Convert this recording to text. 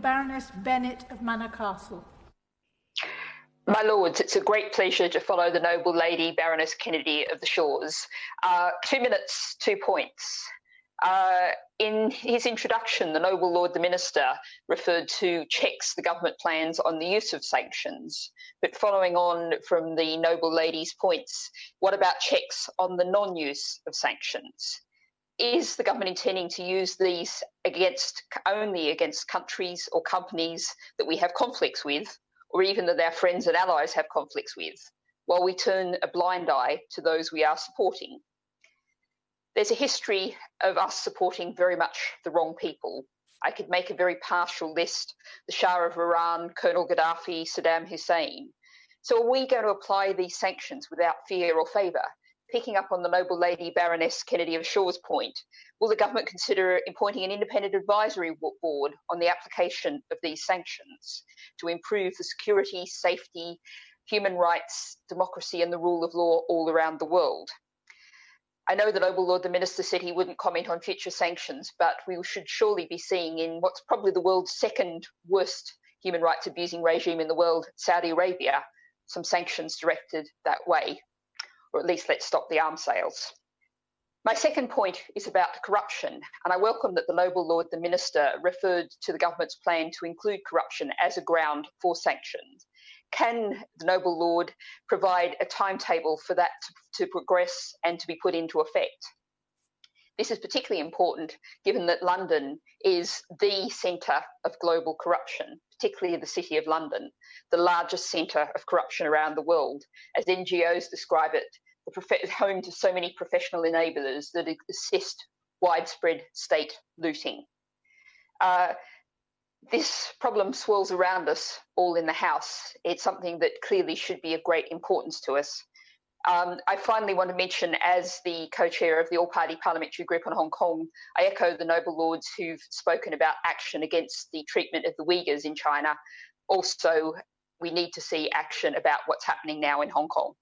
Baroness Bennett of Manor Castle. My Lords, it's a great pleasure to follow the noble lady Baroness Kennedy of the Shores. 2 minutes, 2 points. In his introduction, the noble Lord the Minister referred to checks the government plans on the use of sanctions. But following on from the noble lady's points, what about checks on the non-use of sanctions? Is the government intending to use these only against countries or companies that we have conflicts with, or even that our friends and allies have conflicts with, while we turn a blind eye to those we are supporting? There's a history of us supporting very much the wrong people. I could make a very partial list: the Shah of Iran, Colonel Gaddafi, Saddam Hussein. So are we going to apply these sanctions without fear or favour? Picking up on the noble lady Baroness Kennedy of Shaw's point, will the government consider appointing an independent advisory board on the application of these sanctions to improve the security, safety, human rights, democracy and the rule of law all around the world? I know the noble Lord the Minister said he wouldn't comment on future sanctions, but we should surely be seeing in what's probably the world's second worst human rights abusing regime in the world, Saudi Arabia, some sanctions directed that way. Or at least let's stop the arms sales. My second point is about corruption, and I welcome that the noble Lord the Minister referred to the government's plan to include corruption as a ground for sanctions. Can the noble Lord provide a timetable for that to progress and to be put into effect? This is particularly important given that London is the centre of global corruption, particularly the City of London, the largest centre of corruption around the world. As NGOs describe it, home to so many professional enablers that assist widespread state looting. This problem swirls around us all in the House. It's something that clearly should be of great importance to us. I finally want to mention, as the co-chair of the All-Party Parliamentary Group on Hong Kong, I echo the noble lords who've spoken about action against the treatment of the Uyghurs in China. Also, we need to see action about what's happening now in Hong Kong.